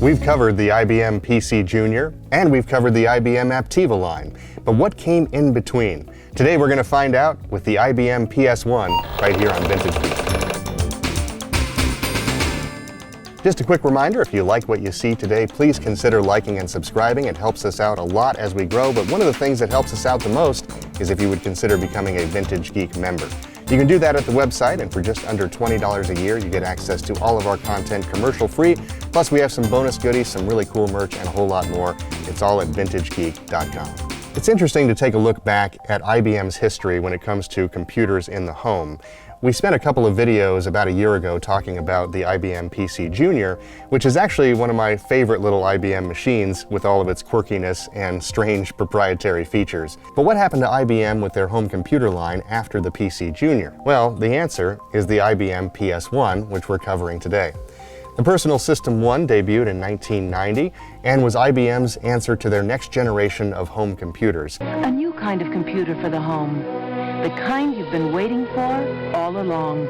We've covered the IBM PC Junior, and we've covered the IBM Aptiva line. But what came in between? Today we're going to find out with the IBM PS1 right here on Vintage Geek. Just a quick reminder, if you like what you see today, please consider liking and subscribing. It helps us out a lot as we grow, but one of the things that helps us out the most is if you would consider becoming a Vintage Geek member. You can do that at the website, and for just under $20 a year, you get access to all of our content commercial-free. Plus, we have some bonus goodies, some really cool merch, and a whole lot more. It's all at vintagegeek.com. It's interesting to take a look back at IBM's history when it comes to computers in the home. We spent a couple of videos about a year ago talking about the IBM PC Junior, which is actually one of my favorite little IBM machines with all of its quirkiness and strange proprietary features. But what happened to IBM with their home computer line after the PC Junior? Well, the answer is the IBM PS1, which we're covering today. The Personal System 1 debuted in 1990 and was IBM's answer to their next generation of home computers. A new kind of computer for the home. The kind you've been waiting for all along.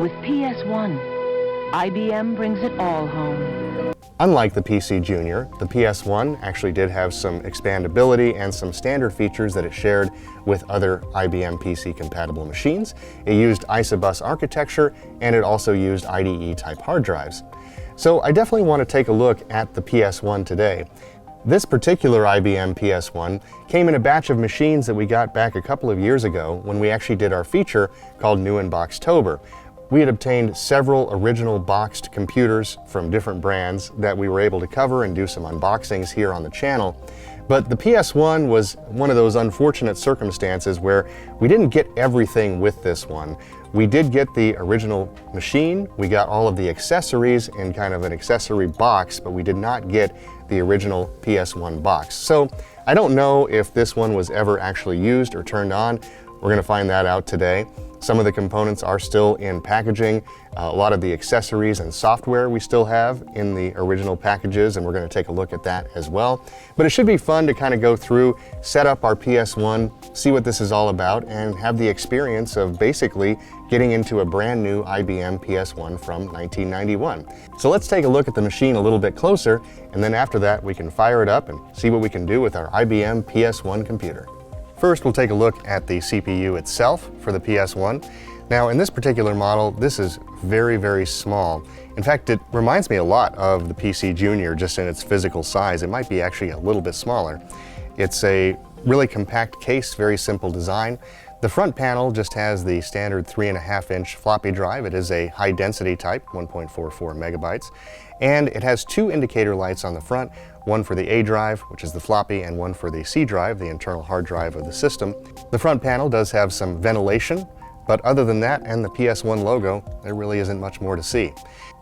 With PS1, IBM brings it all home. Unlike the PC Junior, the PS1 actually did have some expandability and some standard features that it shared with other IBM PC compatible machines. It used Isobus architecture, and it also used IDE type hard drives. So I definitely want to take a look at the PS1 today. This particular IBM PS1 came in a batch of machines that we got back a couple of years ago when we actually did our feature called New Unboxtober. We had obtained several original boxed computers from different brands that we were able to cover and do some unboxings here on the channel. But the PS1 was one of those unfortunate circumstances where we didn't get everything with this one. We did get the original machine, we got all of the accessories in kind of an accessory box, but we did not get the original PS1 box. So I don't know if this one was ever actually used or turned on. We're going to find that out today. Some of the components are still in packaging. A lot of the accessories and software we still have in the original packages, and we're going to take a look at that as well. But it should be fun to kind of go through, set up our PS1, see what this is all about, and have the experience of basically getting into a brand new IBM PS1 from 1991. So let's take a look at the machine a little bit closer, and then after that we can fire it up and see what we can do with our IBM PS1 computer. First, we'll take a look at the CPU itself for the PS1. Now, in this particular model, this is very, very small. In fact, it reminds me a lot of the PC Junior just in its physical size. It might be actually a little bit smaller. It's a really compact case, very simple design. The front panel just has the standard 3.5-inch floppy drive. It is a high density type, 1.44 megabytes. And it has two indicator lights on the front, one for the A drive, which is the floppy, and one for the C drive, the internal hard drive of the system. The front panel does have some ventilation, but other than that and the PS1 logo, there really isn't much more to see.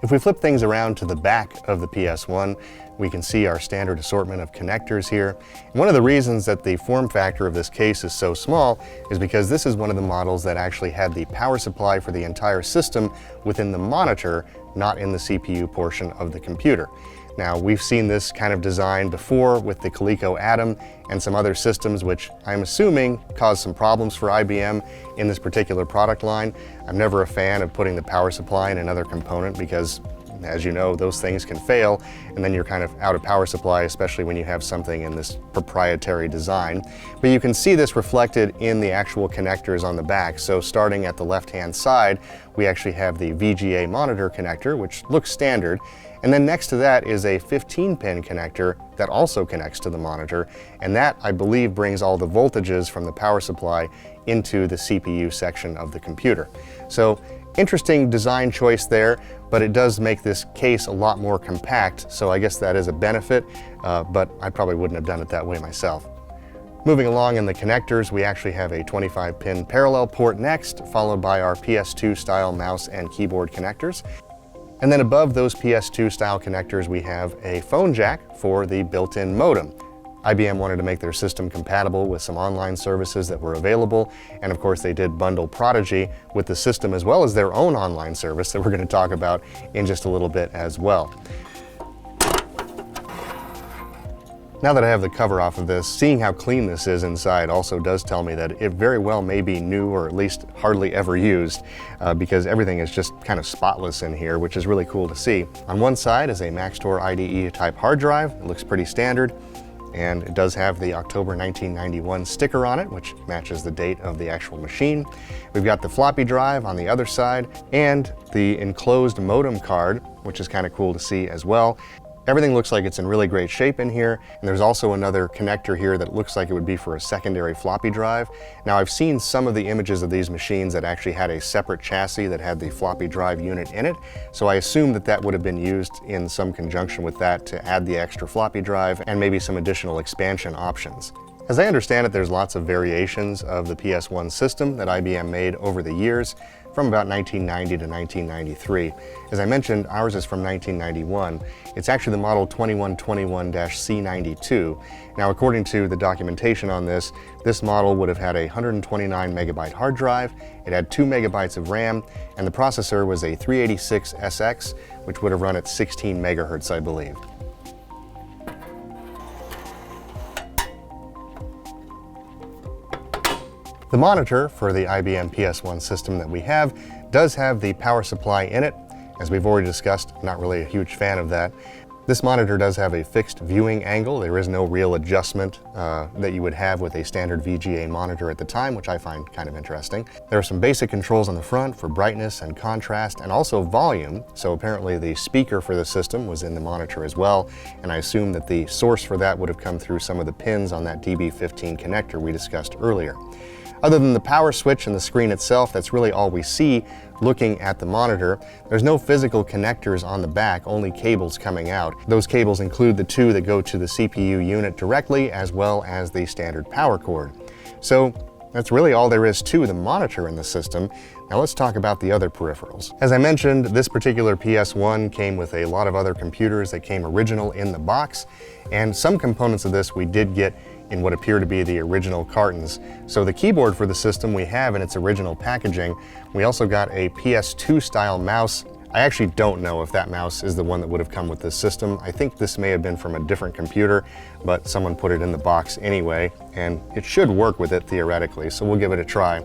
If we flip things around to the back of the PS1, we can see our standard assortment of connectors here. One of the reasons that the form factor of this case is so small is because this is one of the models that actually had the power supply for the entire system within the monitor, not in the CPU portion of the computer. Now, we've seen this kind of design before with the Coleco Atom and some other systems, which I'm assuming caused some problems for IBM in this particular product line. I'm never a fan of putting the power supply in another component because, as you know, those things can fail, and then you're kind of out of power supply, especially when you have something in this proprietary design. But you can see this reflected in the actual connectors on the back. So starting at the left-hand side, we actually have the VGA monitor connector, which looks standard. And then next to that is a 15-pin connector that also connects to the monitor, and that, I believe, brings all the voltages from the power supply into the CPU section of the computer. So, interesting design choice there, but it does make this case a lot more compact, so I guess that is a benefit, but I probably wouldn't have done it that way myself. Moving along in the connectors, we actually have a 25-pin parallel port next, followed by our PS2 style mouse and keyboard connectors. And then above those PS2 style connectors, we have a phone jack for the built-in modem. IBM wanted to make their system compatible with some online services that were available, and of course they did bundle Prodigy with the system as well as their own online service that we're going to talk about in just a little bit as well. Now that I have the cover off of this, seeing how clean this is inside also does tell me that it very well may be new, or at least hardly ever used, because everything is just kind of spotless in here, which is really cool to see. On one side is a Maxtor IDE type hard drive. It looks pretty standard, and it does have the October 1991 sticker on it, which matches the date of the actual machine. We've got the floppy drive on the other side, and the enclosed modem card, which is kind of cool to see as well. Everything looks like it's in really great shape in here, and there's also another connector here that looks like it would be for a secondary floppy drive. Now, I've seen some of the images of these machines that actually had a separate chassis that had the floppy drive unit in it, so I assume that that would have been used in some conjunction with that to add the extra floppy drive and maybe some additional expansion options. As I understand it, there's lots of variations of the PS1 system that IBM made over the years, from about 1990 to 1993. As I mentioned, ours is from 1991. It's actually the model 2121-C92. Now, according to the documentation on this model would have had a 129 megabyte hard drive, it had 2 megabytes of RAM, and the processor was a 386SX, which would have run at 16 megahertz, I believe. The monitor for the IBM PS1 system that we have does have the power supply in it. As we've already discussed, I'm not really a huge fan of that. This monitor does have a fixed viewing angle. There is no real adjustment that you would have with a standard VGA monitor at the time, which I find kind of interesting. There are some basic controls on the front for brightness and contrast, and also volume. So apparently the speaker for the system was in the monitor as well, and I assume that the source for that would have come through some of the pins on that DB15 connector we discussed earlier. Other than the power switch and the screen itself, that's really all we see looking at the monitor. There's no physical connectors on the back, only cables coming out. Those cables include the two that go to the CPU unit directly, as well as the standard power cord. So that's really all there is to the monitor in the system. Now let's talk about the other peripherals. As I mentioned, this particular PS1 came with a lot of other computers that came original in the box, and some components of this we did get in what appear to be the original cartons. So the keyboard for the system we have in its original packaging. We also got a PS2 style mouse. I actually don't know if that mouse is the one that would have come with this system. I think this may have been from a different computer, but someone put it in the box anyway, and it should work with it theoretically, so we'll give it a try.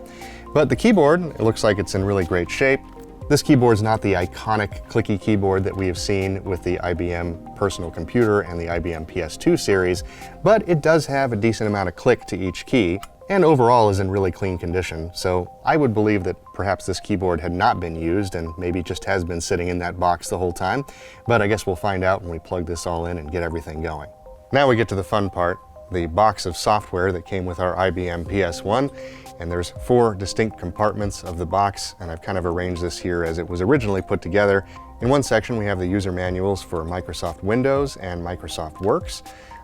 But the keyboard, it looks like it's in really great shape. This keyboard is not the iconic clicky keyboard that we have seen with the IBM personal computer and the IBM PS2 series, but it does have a decent amount of click to each key, and overall is in really clean condition. So I would believe that perhaps this keyboard had not been used and maybe just has been sitting in that box the whole time, but I guess we'll find out when we plug this all in and get everything going. Now we get to the fun part, the box of software that came with our IBM PS1. And there's 4 distinct compartments of the box, and I've kind of arranged this here as it was originally put together. In one section we have the user manuals for Microsoft Windows and Microsoft Works.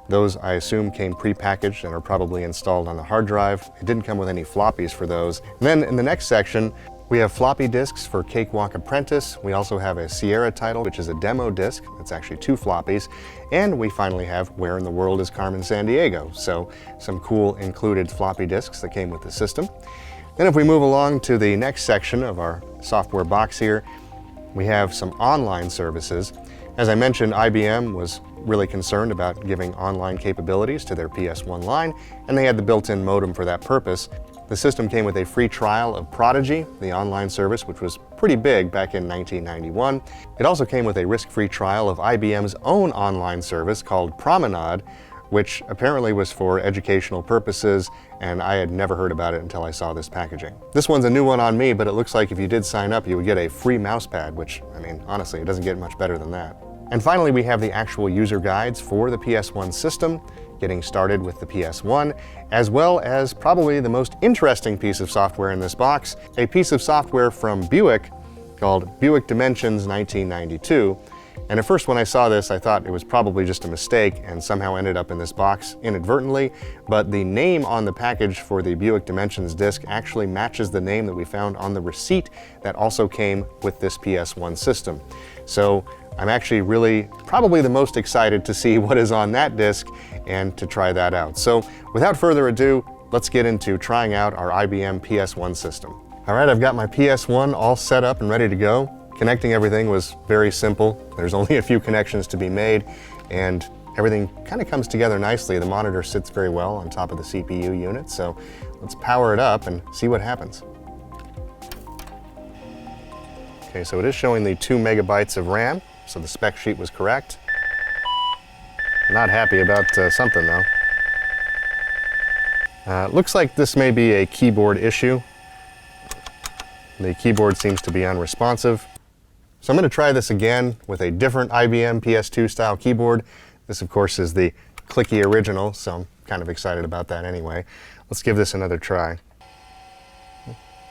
Those, I assume, came pre-packaged and are probably installed on the hard drive. It didn't come with any floppies for those. And then in the next section, we have floppy disks for Cakewalk Apprentice. We also have a Sierra title, which is a demo disc. It's actually 2 floppies. And we finally have Where in the World is Carmen Sandiego? So some cool included floppy disks that came with the system. Then if we move along to the next section of our software box here, we have some online services. As I mentioned, IBM was really concerned about giving online capabilities to their PS1 line, and they had the built-in modem for that purpose. The system came with a free trial of Prodigy, the online service, which was pretty big back in 1991. It also came with a risk-free trial of IBM's own online service called Promenade, which apparently was for educational purposes, and I had never heard about it until I saw this packaging. This one's a new one on me, but it looks like if you did sign up, you would get a free mouse pad, which, I mean, honestly, it doesn't get much better than that. And finally, we have the actual user guides for the PS1 system, getting started with the PS1, as well as probably the most interesting piece of software in this box, a piece of software from Buick called Buick Dimensions 1992. And at first when I saw this, I thought it was probably just a mistake and somehow ended up in this box inadvertently, but the name on the package for the Buick Dimensions disc actually matches the name that we found on the receipt that also came with this PS1 system. So I'm actually really probably the most excited to see what is on that disc and to try that out. So without further ado, let's get into trying out our IBM PS1 system. All right, I've got my PS1 all set up and ready to go. Connecting everything was very simple. There's only a few connections to be made, and everything kind of comes together nicely. The monitor sits very well on top of the CPU unit, so let's power it up and see what happens. Okay, so it is showing the 2 megabytes of RAM, so the spec sheet was correct. Not happy about something though. Looks like this may be a keyboard issue. The keyboard seems to be unresponsive. So I'm going to try this again with a different IBM PS2 style keyboard. This of course is the clicky original, so I'm kind of excited about that anyway. Let's give this another try.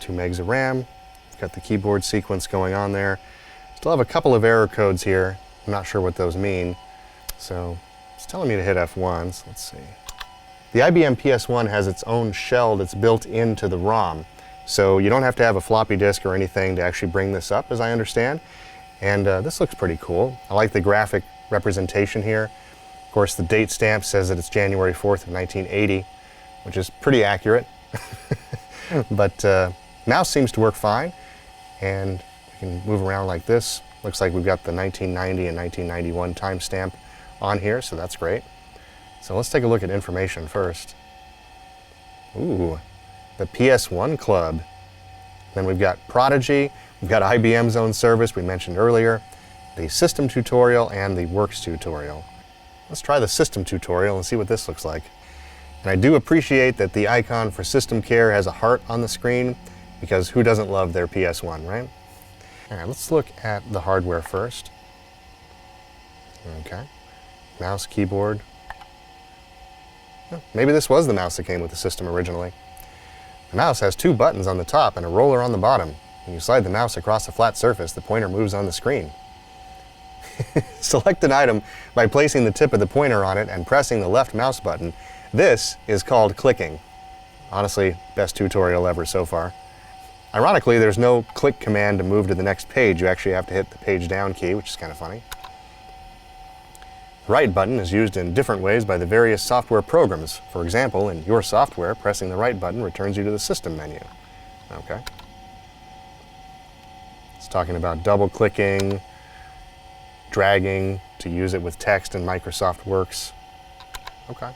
2 megs of RAM. Got the keyboard sequence going on there. Still have a couple of error codes here. I'm not sure what those mean. So it's telling me to hit F1s. Let's see. The IBM PS1 has its own shell that's built into the ROM. So you don't have to have a floppy disk or anything to actually bring this up, as I understand. And this looks pretty cool. I like the graphic representation here. Of course, the date stamp says that it's January 4th of 1980, which is pretty accurate. But mouse seems to work fine. And we can move around like this. Looks like we've got the 1990 and 1991 timestamp on here, so that's great. So let's take a look at information first. Ooh, the PS1 Club. Then we've got Prodigy, we've got IBM's own service we mentioned earlier, the system tutorial, and the works tutorial. Let's try the system tutorial and see what this looks like. And I do appreciate that the icon for System Care has a heart on the screen, because who doesn't love their PS1, right? All right, let's look at the hardware first. Okay, mouse, keyboard. Oh, maybe this was the mouse that came with the system originally. The mouse has 2 buttons on the top and a roller on the bottom. When you slide the mouse across a flat surface, the pointer moves on the screen. Select an item by placing the tip of the pointer on it and pressing the left mouse button. This is called clicking. Honestly, best tutorial ever so far. Ironically, there's no click command to move to the next page. You actually have to hit the page down key, which is kind of funny. The right button is used in different ways by the various software programs. For example, in your software, pressing the right button returns you to the system menu. Okay. It's talking about double clicking, dragging to use it with text in Microsoft Works. Okay.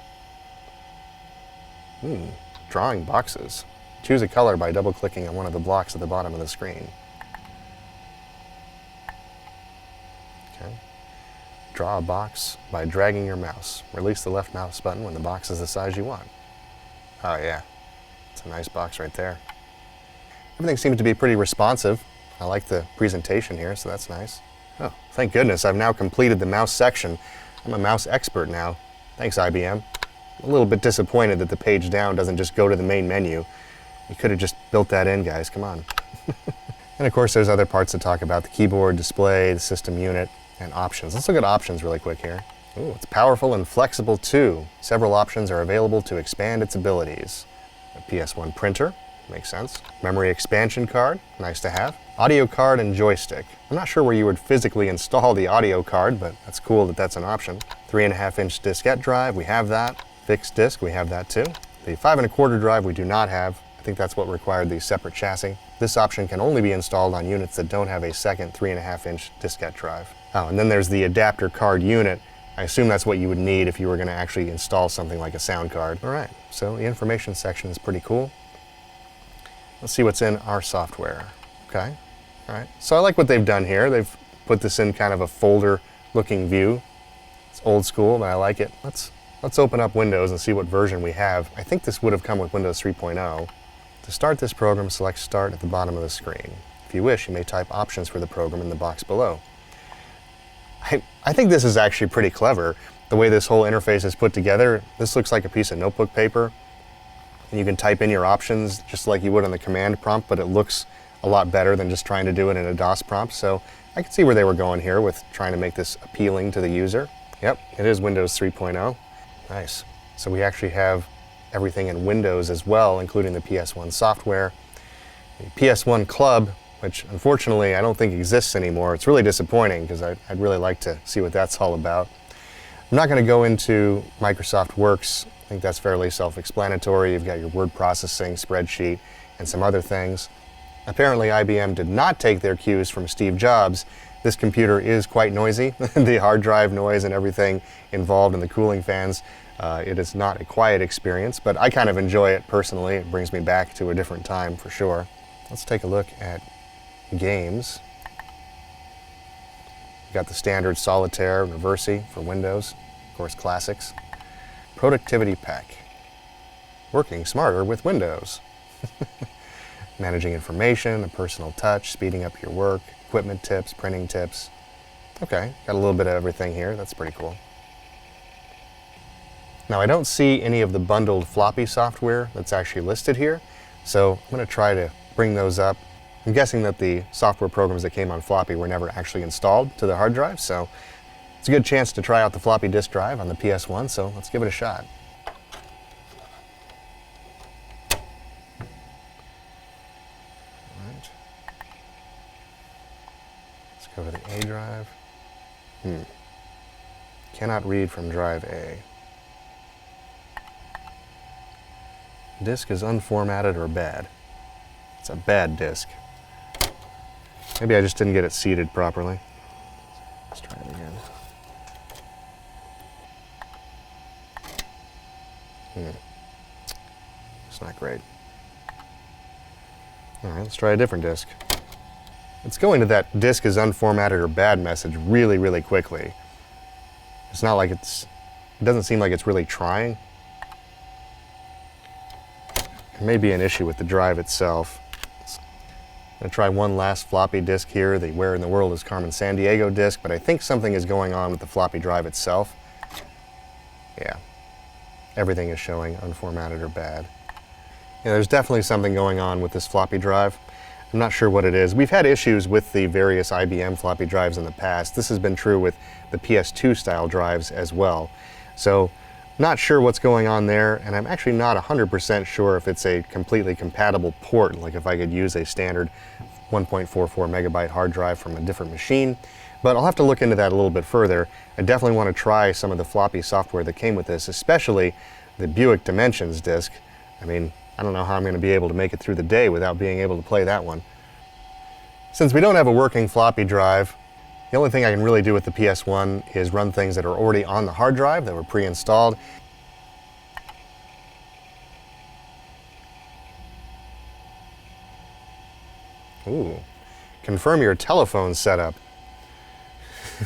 Drawing boxes. Choose a color by double-clicking on one of the blocks at the bottom of the screen. Okay. Draw a box by dragging your mouse. Release the left mouse button when the box is the size you want. Oh yeah, it's a nice box right there. Everything seems to be pretty responsive. I like the presentation here, so that's nice. Oh, thank goodness, I've now completed the mouse section. I'm a mouse expert now. Thanks, IBM. I'm a little bit disappointed that the page down doesn't just go to the main menu. You could have just built that in, guys, come on. And of course there's other parts to talk about: the keyboard, display, the system unit, and options. Let's look at options really quick here. Ooh, it's powerful and flexible too. Several options are available to expand its abilities. A PS1 printer, makes sense. Memory expansion card, nice to have. Audio card and joystick. I'm not sure where you would physically install the audio card, but that's cool that that's an option. 3.5-inch diskette drive, we have that. Fixed disk, we have that too. The 5.25 drive we do not have. I think that's what required the separate chassis. This option can only be installed on units that don't have a second 3.5-inch diskette drive. Oh, and then there's the adapter card unit. I assume that's what you would need if you were going to actually install something like a sound card. All right, so the information section is pretty cool. Let's see what's in our software. Okay, all right. So I like what they've done here. They've put this in kind of a folder-looking view. It's old school, but I like it. Let's open up Windows and see what version we have. I think this would have come with Windows 3.0. To start this program, select Start at the bottom of the screen. If you wish, you may type options for the program in the box below. I think this is actually pretty clever. The way this whole interface is put together, this looks like a piece of notebook paper. And you can type in your options just like you would on the command prompt, but it looks a lot better than just trying to do it in a DOS prompt. So I can see where they were going here with trying to make this appealing to the user. Yep, it is Windows 3.0. Nice. So we actually have everything in Windows as well, including the PS1 software. The PS1 Club, which unfortunately I don't think exists anymore. It's really disappointing because I'd really like to see what that's all about. I'm not going to go into Microsoft Works. I think that's fairly self-explanatory. You've got your word processing, spreadsheet, and some other things. Apparently IBM did not take their cues from Steve Jobs This computer is quite noisy. The hard drive noise and everything involved in the cooling fans, it is not a quiet experience, but I kind of enjoy it personally. It brings me back to a different time for sure. Let's take a look at games. We've got the standard Solitaire, Reversi for Windows, of course classics. Productivity Pack. Working smarter with Windows. Managing information, a personal touch, speeding up your work, equipment tips, printing tips. Okay, got a little bit of everything here. That's pretty cool. Now I don't see any of the bundled Floppy software that's actually listed here, so I'm going to try to bring those up. I'm guessing that the software programs that came on Floppy were never actually installed to the hard drive, so it's a good chance to try out the floppy disk drive on the PS1, so let's give it a shot. All right. Let's go to the A drive. Cannot read from drive A. Disk is unformatted or bad. It's a bad disk. Maybe I just didn't get it seated properly. Let's try it again. It's not great. All right, let's try a different disk. It's going to that disk is unformatted or bad message really, really quickly. It's not like it doesn't seem like it's really trying. There may be an issue with the drive itself. I'm going to try one last floppy disk here, the Where in the World is Carmen Sandiego disk, but I think something is going on with the floppy drive itself. Yeah, everything is showing unformatted or bad. Yeah, there's definitely something going on with this floppy drive. I'm not sure what it is. We've had issues with the various IBM floppy drives in the past. This has been true with the PS2 style drives as well. So, not sure what's going on there, and I'm actually not 100% sure if it's a completely compatible port, like if I could use a standard 1.44 megabyte hard drive from a different machine. But I'll have to look into that a little bit further. I definitely want to try some of the floppy software that came with this, especially the Buick Dimensions disk. I mean, I don't know how I'm going to be able to make it through the day without being able to play that one. Since we don't have a working floppy drive, the only thing I can really do with the PS1 is run things that are already on the hard drive that were pre-installed. Ooh, confirm your telephone setup.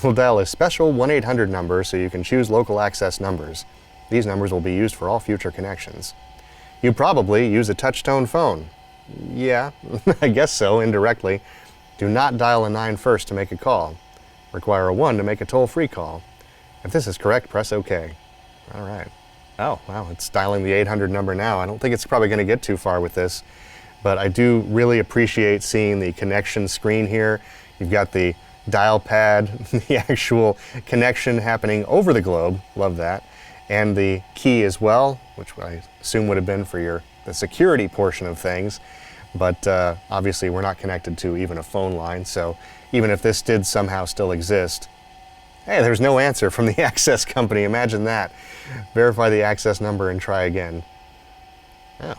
We'll dial a special 1-800 number so you can choose local access numbers. These numbers will be used for all future connections. You probably use a touch-tone phone. Yeah, I guess so, indirectly. Do not dial a 9 first to make a call. Require a 1 to make a toll-free call. If this is correct, press OK. All right. Oh, wow, it's dialing the 800 number now. I don't think it's probably going to get too far with this, but I do really appreciate seeing the connection screen here. You've got the dial pad, the actual connection happening over the globe. Love that. And the key as well, which I assume would have been for the security portion of things. But obviously we're not connected to even a phone line, so even if this did somehow still exist, hey, there's no answer from the access company. Imagine that. Verify the access number and try again. Oh.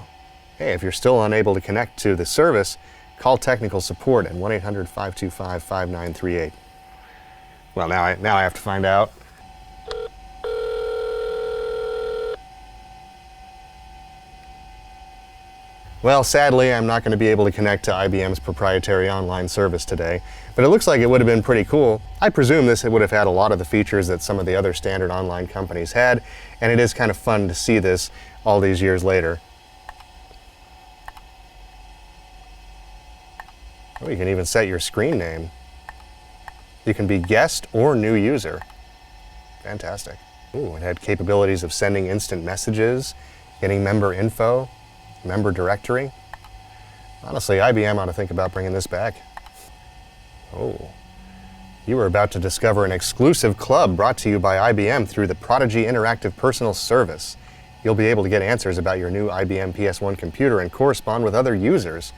Hey, if you're still unable to connect to the service, call technical support at 1-800-525-5938. Well, now I have to find out. Well, sadly, I'm not going to be able to connect to IBM's proprietary online service today, but it looks like it would have been pretty cool. I presume this would have had a lot of the features that some of the other standard online companies had, and it is kind of fun to see this all these years later. Oh, you can even set your screen name. You can be guest or new user. Fantastic. Ooh, it had capabilities of sending instant messages, getting member info, member directory. Honestly, IBM ought to think about bringing this back. Oh, you are about to discover an exclusive club brought to you by IBM through the Prodigy Interactive Personal Service. You'll be able to get answers about your new IBM PS1 computer and correspond with other users.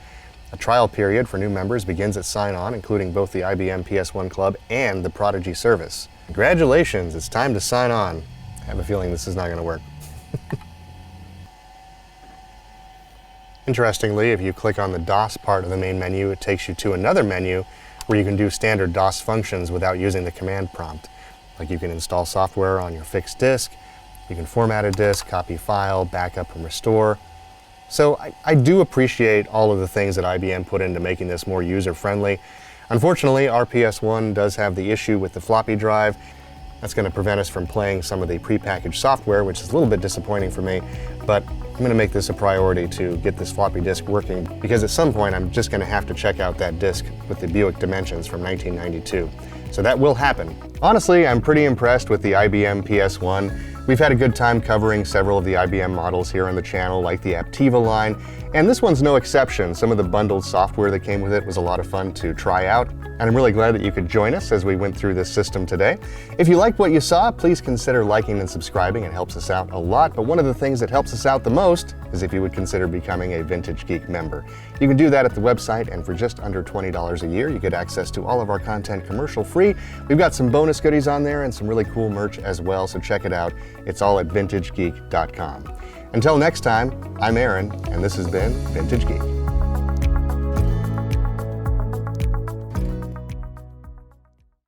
A trial period for new members begins at sign-on, including both the IBM PS1 Club and the Prodigy service. Congratulations, it's time to sign on. I have a feeling this is not going to work. Interestingly, if you click on the DOS part of the main menu, it takes you to another menu where you can do standard DOS functions without using the command prompt. Like you can install software on your fixed disk, you can format a disk, copy file, backup and restore. So I do appreciate all of the things that IBM put into making this more user-friendly. Unfortunately, our PS1 does have the issue with the floppy drive. That's going to prevent us from playing some of the prepackaged software, which is a little bit disappointing for me, but I'm going to make this a priority to get this floppy disk working, because at some point I'm just going to have to check out that disk with the Buick Dimensions from 1992. So that will happen. Honestly, I'm pretty impressed with the IBM PS1. We've had a good time covering several of the IBM models here on the channel, like the Aptiva line, and this one's no exception. Some of the bundled software that came with it was a lot of fun to try out, and I'm really glad that you could join us as we went through this system today. If you liked what you saw, please consider liking and subscribing. It helps us out a lot, but one of the things that helps us out the most is if you would consider becoming a Vintage Geek member. You can do that at the website, and for just under $20 a year, you get access to all of our content commercial-free. We've got some bonus goodies on there and some really cool merch as well, so check it out. It's all at vintagegeek.com. Until next time, I'm Aaron, and this has been Vintage Geek.